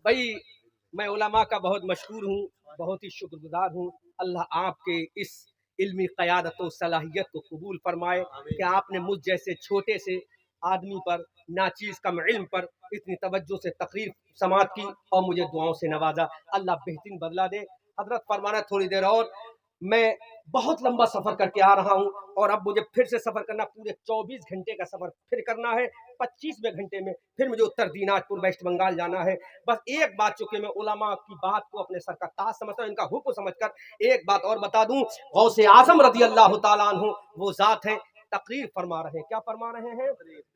بھائی میں علماء کا بہت مشکور ہوں، بہت ہی شکر گزار ہوں. اللہ آپ کے اس علمی قیادت و صلاحیت کو قبول فرمائے کہ آپ نے مجھ جیسے چھوٹے سے آدمی پر، ناچیز کم علم پر اتنی توجہ سے تقریر سماعت کی اور مجھے دعاؤں سے نوازا. اللہ بہترین بدلہ دے. حضرت فرمانا تھوڑی دیر اور میں بہت لمبا سفر کر کے آ رہا ہوں اور اب مجھے پھر سے سفر کرنا، پورے 24 گھنٹے کا سفر پھر کرنا ہے. 25ویں گھنٹے میں پھر مجھے اتر دیناج پور ویسٹ بنگال جانا ہے. بس ایک بات، چونکہ میں علماء کی بات کو اپنے سر کا تاج سمجھتا ہوں، ان کا حکم سمجھ کر ایک بات اور بتا دوں. غوث اعظم رضی اللہ تعالیٰ عنہ وہ ذات ہیں، تقریر فرما رہے ہیں. کیا فرما رہے ہیں؟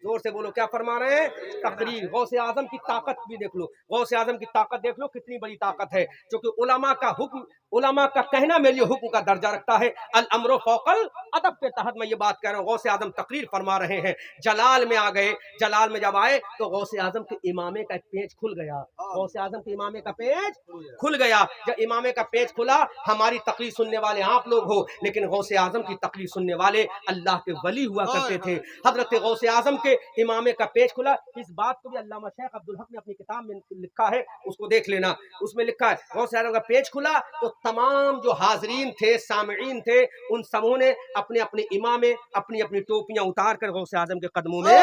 زور سے بولو، کیا فرما رہے ہیں؟ تقریر. غوث اعظم کی طاقت بھی دیکھ لو، غوث اعظم کی طاقت دیکھ لو کتنی بڑی طاقت ہے. چونکہ علماء کا حکم، علماء کا کہنا میرے لیے حکم کا درجہ رکھتا ہے. الامر فوق الادب کے تحت میں یہ بات کہہ رہا ہوں. غوث اعظم تقریر فرما رہے ہیں، جلال میں آ گئے. جلال میں جب آئے تو غوث اعظم کے امامے کا پیج کھل گیا. غوث اعظم کے امامے کا پیج کھل گیا. جب امامے کا پیج کھلا، ہماری تقریر سننے والے آپ لوگ ہو، لیکن غوث اعظم کی تقریر سننے والے اللہ کے ولی ہوا کرتے تھے. حضرت غوث اعظم کے امامے کا پیج کھلا. اس بات کو بھی علامہ شیخ عبدالحق نے اپنی کتاب میں لکھا ہے، اس کو دیکھ لینا. اس میں لکھا ہے غوث اعظم کا پیج کھلا تو تمام جو حاضرین تھے، سامعین تھے، ان سبوں نے اپنے اپنے امامے، اپنی اپنی ٹوپیاں اتار کر غوث اعظم کے قدموں میں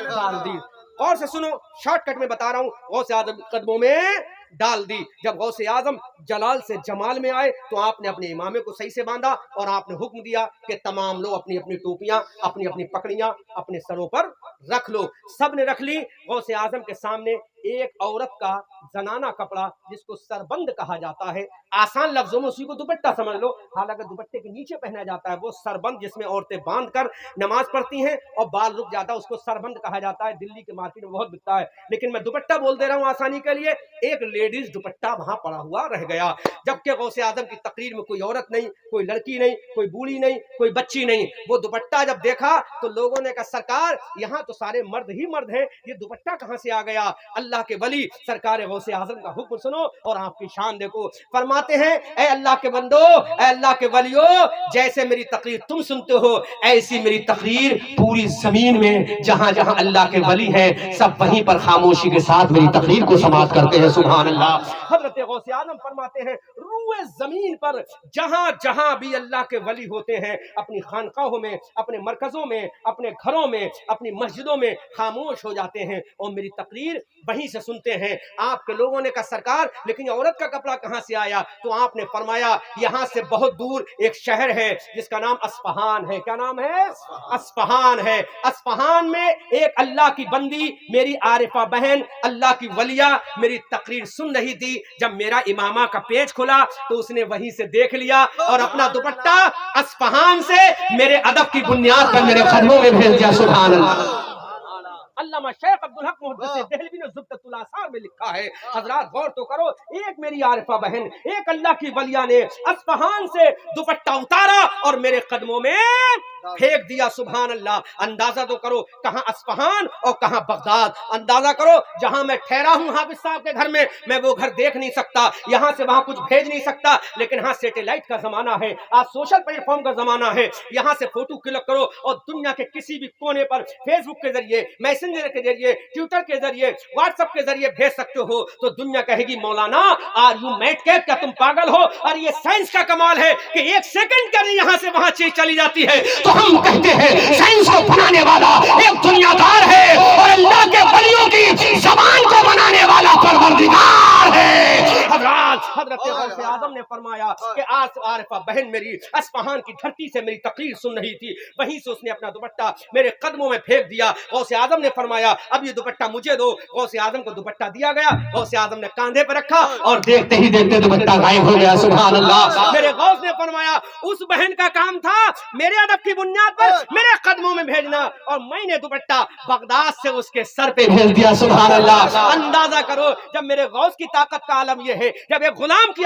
ڈال دی. اور سے سنو، شارٹ کٹ میں بتا رہا ہوں، غوث اعظم کے قدموں میں ڈال دی. جب غوث اعظم جلال سے جمال میں آئے تو آپ نے اپنے امامے کو صحیح سے باندھا اور آپ نے حکم دیا کہ تمام لوگ اپنی اپنی ٹوپیاں، اپنی اپنی پکڑیاں اپنے سروں پر رکھ لو. سب نے رکھ لی. غوث اعظم کے سامنے ایک عورت کا زنانہ کپڑا جس کو سربند کہا جاتا ہے، آسان لفظوں میں اسی کو دوپٹہ سمجھ لو، حالانکہ دوپٹے کے نیچے پہنا جاتا ہے وہ سربند، جس میں عورتیں باندھ کر نماز پڑھتی ہیں اور بال رک جاتا ہے، اس کو سربند کہا جاتا ہے. دلی کے مارکیٹ میں بہت بکتا ہے، لیکن میں دوپٹہ بول دے رہا ہوں آسانی کے لیے. ایک لیڈیز دوپٹہ وہاں پڑا ہوا رہ گیا، جبکہ غوث اعظم کی تقریر میں کوئی عورت نہیں، کوئی لڑکی نہیں، کوئی بوڑھی نہیں، کوئی بچی نہیں. وہ دوپٹہ جب دیکھا تو لوگوں نے کہا سرکار یہاں تو سارے مرد ہی مرد ہیں، یہ دوپٹہ کہاں سے آ گیا؟ اللہ کے ولی سرکار غوث اعظم کا حکم سنو اور آپ کی شان دیکھو. فرماتے ہیں اے اللہ کے بندو، اے اللہ کے ولیو، جیسے میری تقریر تم سنتے ہو ایسی میری تقریر پوری زمین میں جہاں جہاں اللہ کے ولی ہے سب وہیں پر خاموشی کے ساتھ میری تقریر کو سماعت کرتے ہیں. سبحان اللہ. حضرت غوث اعظم فرماتے ہیں روئے زمین پر جہاں جہاں بھی اللہ کے ولی ہوتے ہیں، اپنی خانقاہوں میں، اپنے مرکزوں میں، اپنے گھروں میں، اپنی مسجدوں میں خاموش ہو جاتے ہیں اور میری تقریر وہیں سے سنتے ہیں. آپ کے لوگوں نے کہا سرکار لیکن عورت کا کپڑا کہاں سے آیا؟ تو آپ نے فرمایا یہاں سے بہت دور ایک شہر ہے جس کا نام اصفہان ہے. کیا نام ہے؟ اصفہان ہے. اصفہان میں ایک اللہ کی بندی، میری عارفہ بہن، اللہ کی ولیہ میری تقریر سن رہی تھی. جب میرا امامہ کا پیج کھلا تو اس نے وہیں سے دیکھ لیا اور اپنا دوپٹہ اصفہان سے میرے ادب کی بنیاد پر میرے قدموں میں بھیج دیا. سبحان اللہ. علامہ شیخ عبدالحق محدث دہلوی نے زبدۃ الاثار میں لکھا ہے. حضرات غور تو کرو، ایک میری عارفہ بہن، ایک اللہ کی ولیہ نے اصفہان سے دوپٹہ اتارا اور میرے قدموں میں پھینک دیا. سبحان اللہ. اندازہ تو کرو کہاں اصفہان اور کہاں بغداد. اندازہ کرو جہاں میں ٹھہرا ہوں حافظ صاحب کے گھر میں وہ گھر دیکھ نہیں سکتا، یہاں سے وہاں کچھ بھیج نہیں سکتا، لیکن ہاں سیٹلائٹ کا زمانہ ہے، آج سوشل پلیٹ فارم کا زمانہ ہے. یہاں سے فوٹو کلک کرو اور دنیا کے کسی بھی کونے پر فیس بک کے ذریعے، میسنجر کے ذریعے، ٹویٹر کے ذریعے، واٹس ایپ کے ذریعے بھیج سکتے ہو. تو دنیا کہے گی مولانا آر یو میڈ کیپ، کیا تم پاگل ہو؟ اور یہ سائنس کا کمال ہے کہ ایک سیکنڈ کا نہیں یہاں سے وہاں چیز چلی جاتی ہے. تو ہم کہتے ہیں سائنس کو بنانے والا ایک دنیا دار ہے اور اللہ کے ولیوں کی زبان کو بنانے والا پروردگار ہے. حضرت غوث اعظم نے فرمایا کہ آج عارفہ بہن میری اصفہان کی دھرتی سے میری تقریر سن رہی تھی، وہیں سے اس نے اپنا دوپٹہ میرے قدموں میں پھینک دیا. غوث اعظم نے فرمایا اب یہ دوپٹہ مجھے دو. غوث اعظم کو دوپٹہ دیا گیا، غوث اعظم نے کاندھے پر رکھا اور دیکھتے ہی دیکھتے دوپٹہ غائب ہو گیا. سبحان اللہ. میرے غوث نے فرمایا اس بہن کا کام تھا میرے ادب کی بنیاد پر میرے قدموں میں بھیجنا اور میں نے دوپٹہ بغداد سے اس کے سر پہ بھیج دیا. سبحان اللہ. اندازہ کرو جب میرے غوث کی طاقت کا عالم یہ ہے، جب ایک غلام کی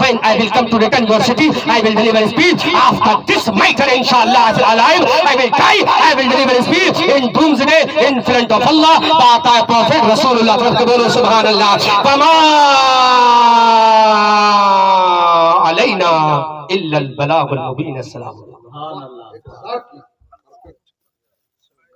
When I will come to return your city, I will deliver speech. After this matter, inshallah, alive, I will die. I will deliver speech in doomsday in front of Allah. Baata hai Prophet Rasulullah. Bolo Subhanallah. Fama alayna illa al-balagh al-mubin. As-salam.